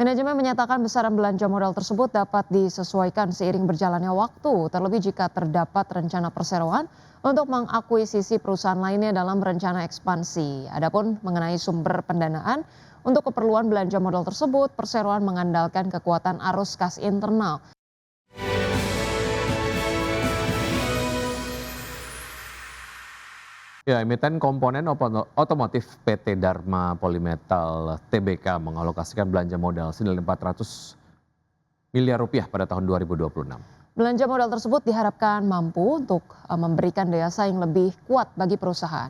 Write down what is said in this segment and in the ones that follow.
Manajemen menyatakan besaran belanja modal tersebut dapat disesuaikan seiring berjalannya waktu, terlebih jika terdapat rencana perseroan untuk mengakuisisi perusahaan lainnya dalam rencana ekspansi. Adapun mengenai sumber pendanaan untuk keperluan belanja modal tersebut, perseroan mengandalkan kekuatan arus kas internal. Ya, emiten komponen otomotif PT Dharma Polymetal Tbk mengalokasikan belanja modal senilai 400 miliar rupiah pada tahun 2026. Belanja modal tersebut diharapkan mampu untuk memberikan daya saing lebih kuat bagi perusahaan.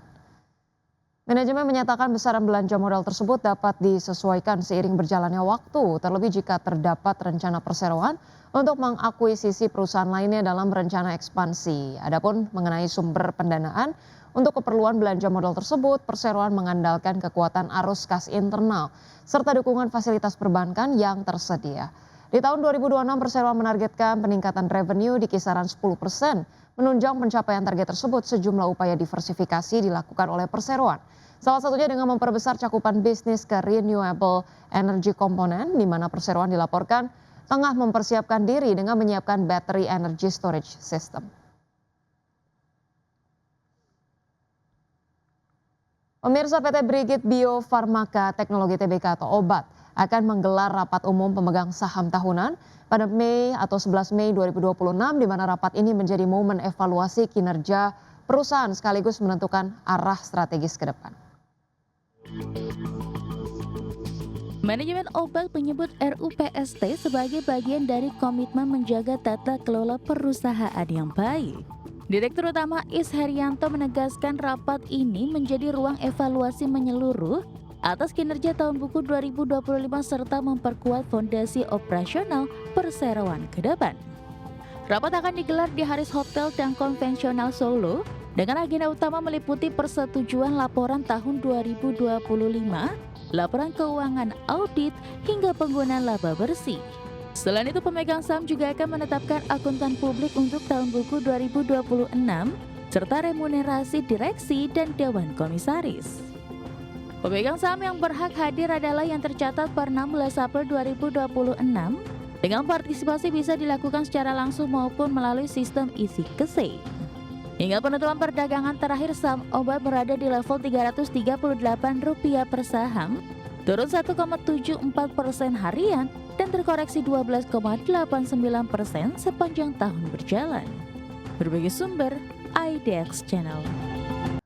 Manajemen menyatakan besaran belanja modal tersebut dapat disesuaikan seiring berjalannya waktu, terlebih jika terdapat rencana perseroan untuk mengakuisisi perusahaan lainnya dalam rencana ekspansi. Adapun mengenai sumber pendanaan untuk keperluan belanja modal tersebut, perseroan mengandalkan kekuatan arus kas internal serta dukungan fasilitas perbankan yang tersedia. Di tahun 2026, perseroan menargetkan peningkatan revenue di kisaran 10%. Menunjang pencapaian target tersebut, sejumlah upaya diversifikasi dilakukan oleh perseroan. Salah satunya dengan memperbesar cakupan bisnis ke renewable energy component, di mana perseroan dilaporkan tengah mempersiapkan diri dengan menyiapkan battery energy storage system. Pemirsa, PT Brigit Bio Farmaka Teknologi Tbk atau OBAT akan menggelar rapat umum pemegang saham tahunan pada Mei atau 11 Mei 2026, di mana rapat ini menjadi momen evaluasi kinerja perusahaan sekaligus menentukan arah strategis ke depan. Manajemen OBAT menyebut RUPST sebagai bagian dari komitmen menjaga tata kelola perusahaan yang baik. Direktur Utama Is Herianto menegaskan rapat ini menjadi ruang evaluasi menyeluruh atas kinerja tahun buku 2025 serta memperkuat fondasi operasional perseroan ke depan. Rapat akan digelar di Haris Hotel dan Konvensional Solo dengan agenda utama meliputi persetujuan laporan tahun 2025, laporan keuangan audit, hingga penggunaan laba bersih. Selain itu, pemegang saham juga akan menetapkan akuntan publik untuk tahun buku 2026, serta remunerasi direksi dan dewan komisaris. Pemegang saham yang berhak hadir adalah yang tercatat per 16 April 2026, dengan partisipasi bisa dilakukan secara langsung maupun melalui sistem isi kese. Hingga penutupan perdagangan terakhir, saham OBAT berada di level Rp338 per saham, turun 1,74% harian dan terkoreksi 12,89% sepanjang tahun berjalan. Berbagai sumber, IDX Channel.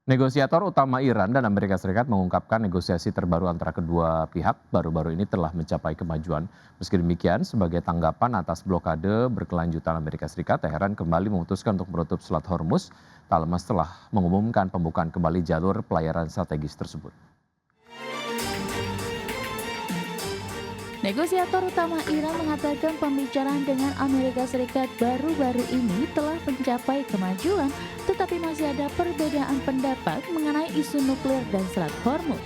Negosiator utama Iran dan Amerika Serikat mengungkapkan negosiasi terbaru antara kedua pihak baru-baru ini telah mencapai kemajuan. Meski demikian, sebagai tanggapan atas blokade berkelanjutan Amerika Serikat, Teheran kembali memutuskan untuk menutup Selat Hormuz tak lama setelah mengumumkan pembukaan kembali jalur pelayaran strategis tersebut. Negosiator utama Iran mengatakan pembicaraan dengan Amerika Serikat baru-baru ini telah mencapai kemajuan, tetapi masih ada perbedaan pendapat mengenai isu nuklir dan Selat Hormuz.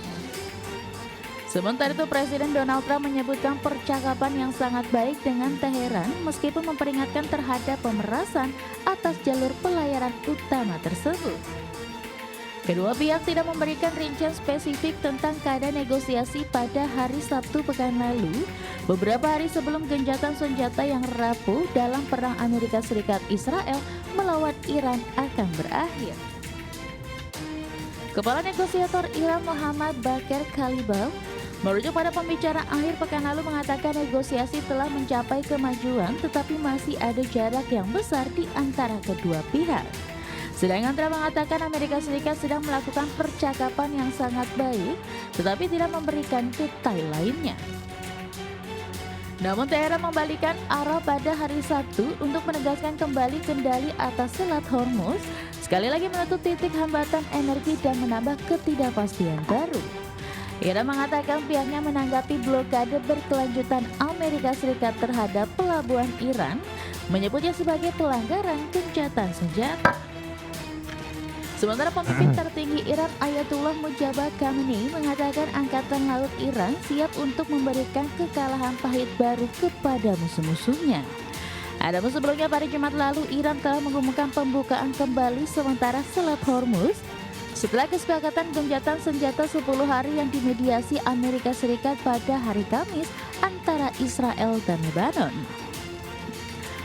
Sementara itu, Presiden Donald Trump menyebutkan percakapan yang sangat baik dengan Teheran meskipun memperingatkan terhadap pemerasan atas jalur pelayaran utama tersebut. Kedua pihak tidak memberikan rincian spesifik tentang keadaan negosiasi pada hari Sabtu pekan lalu, beberapa hari sebelum gencatan senjata yang rapuh dalam perang Amerika Serikat Israel melawan Iran akan berakhir. Kepala negosiator Iran Muhammad Bakir Kalibaf merujuk pada pembicaraan akhir pekan lalu mengatakan negosiasi telah mencapai kemajuan, tetapi masih ada jarak yang besar di antara kedua pihak. Sedangkan Trump mengatakan Amerika Serikat sedang melakukan percakapan yang sangat baik, tetapi tidak memberikan detail lainnya. Namun Teheran membalikan arah pada hari Sabtu untuk menegaskan kembali kendali atas Selat Hormuz, sekali lagi menutup titik hambatan energi dan menambah ketidakpastian baru. Iran mengatakan pihaknya menanggapi blokade berkelanjutan Amerika Serikat terhadap pelabuhan Iran, menyebutnya sebagai pelanggaran gencatan senjata. Sementara pemimpin tertinggi Iran Ayatullah Mojtaba Khamenei mengatakan Angkatan Laut Iran siap untuk memberikan kekalahan pahit baru kepada musuh-musuhnya. Adapun sebelumnya pada Jumat lalu Iran telah mengumumkan pembukaan kembali sementara Selat Hormuz Setelah kesepakatan gencatan senjata 10 hari yang dimediasi Amerika Serikat pada hari Kamis antara Israel dan Lebanon.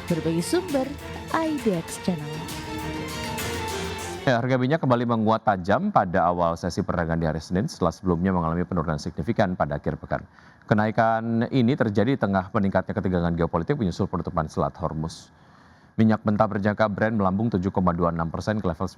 Berbagai sumber, IDX Channel. Ya, harga minyak kembali menguat tajam pada awal sesi perdagangan di hari Senin setelah sebelumnya mengalami penurunan signifikan pada akhir pekan. Kenaikan ini terjadi di tengah meningkatnya ketegangan geopolitik menyusul penutupan Selat Hormuz. Minyak mentah berjangka Brent melambung 7,26% ke level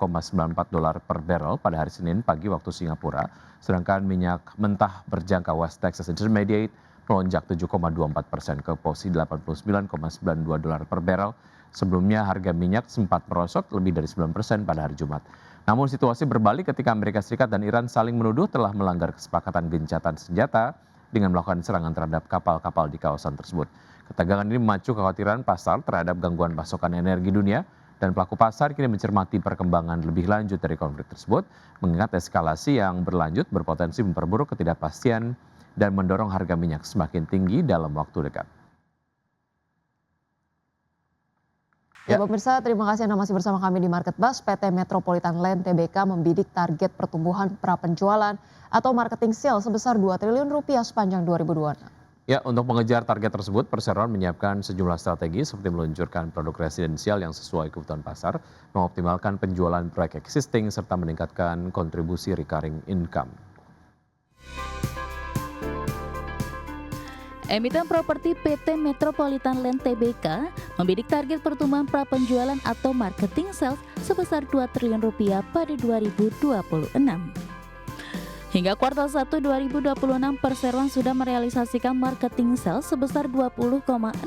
$96,94 per barrel pada hari Senin pagi waktu Singapura, sedangkan minyak mentah berjangka West Texas Intermediate melonjak 7,24% ke posisi $89,92 per barrel. Sebelumnya harga minyak sempat merosot lebih dari 9% pada hari Jumat. Namun situasi berbalik ketika Amerika Serikat dan Iran saling menuduh telah melanggar kesepakatan gencatan senjata dengan melakukan serangan terhadap kapal-kapal di kawasan tersebut. Ketegangan ini memacu kekhawatiran pasar terhadap gangguan pasokan energi dunia dan pelaku pasar kini mencermati perkembangan lebih lanjut dari konflik tersebut, mengingat eskalasi yang berlanjut berpotensi memperburuk ketidakpastian dan mendorong harga minyak semakin tinggi dalam waktu dekat. Ya, pemirsa, terima kasih Anda masih bersama kami di Market Buzz. PT Metropolitan Land Tbk membidik target pertumbuhan prapenjualan atau marketing sales sebesar 2 triliun rupiah sepanjang 2026. Ya, untuk mengejar target tersebut, perseroan menyiapkan sejumlah strategi seperti meluncurkan produk residensial yang sesuai kebutuhan pasar, mengoptimalkan penjualan proyek existing, serta meningkatkan kontribusi recurring income. Emiten properti PT Metropolitan Land Tbk membidik target pertumbuhan prapenjualan atau marketing sales sebesar 2 triliun rupiah pada 2026. Hingga kuartal 1 2026, perseroan sudah merealisasikan marketing sales sebesar 20,05%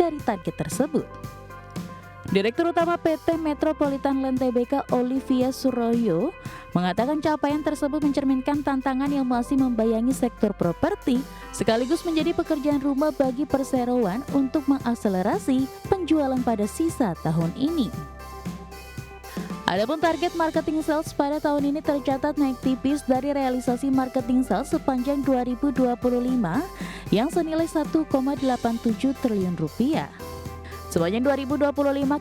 dari target tersebut. Direktur Utama PT Metropolitan Land Tbk Olivia Suroyo mengatakan capaian tersebut mencerminkan tantangan yang masih membayangi sektor properti sekaligus menjadi pekerjaan rumah bagi perseroan untuk mengakselerasi penjualan pada sisa tahun ini. Adapun target marketing sales pada tahun ini tercatat naik tipis dari realisasi marketing sales sepanjang 2025 yang senilai 1,87 triliun rupiah. Sepanjang 2025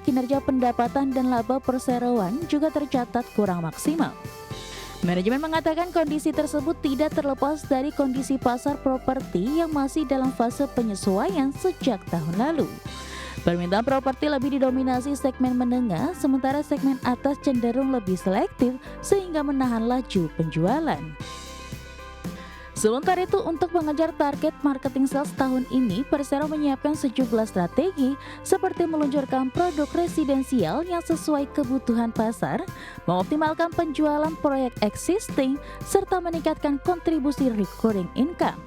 kinerja pendapatan dan laba perseroan juga tercatat kurang maksimal. Manajemen mengatakan kondisi tersebut tidak terlepas dari kondisi pasar properti yang masih dalam fase penyesuaian sejak tahun lalu. Permintaan properti lebih didominasi segmen menengah, sementara segmen atas cenderung lebih selektif sehingga menahan laju penjualan. Sementara itu, untuk mengejar target marketing sales tahun ini, Persero menyiapkan sejumlah strategi seperti meluncurkan produk residensial yang sesuai kebutuhan pasar, mengoptimalkan penjualan proyek existing, serta meningkatkan kontribusi recurring income.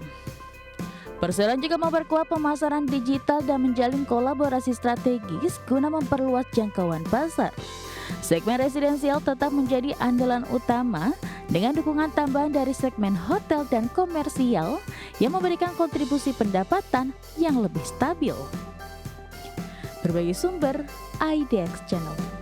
Persero juga memperkuat pemasaran digital dan menjalin kolaborasi strategis guna memperluas jangkauan pasar. Segmen residensial tetap menjadi andalan utama dengan dukungan tambahan dari segmen hotel dan komersial yang memberikan kontribusi pendapatan yang lebih stabil. Berbagai sumber, IDX Channel.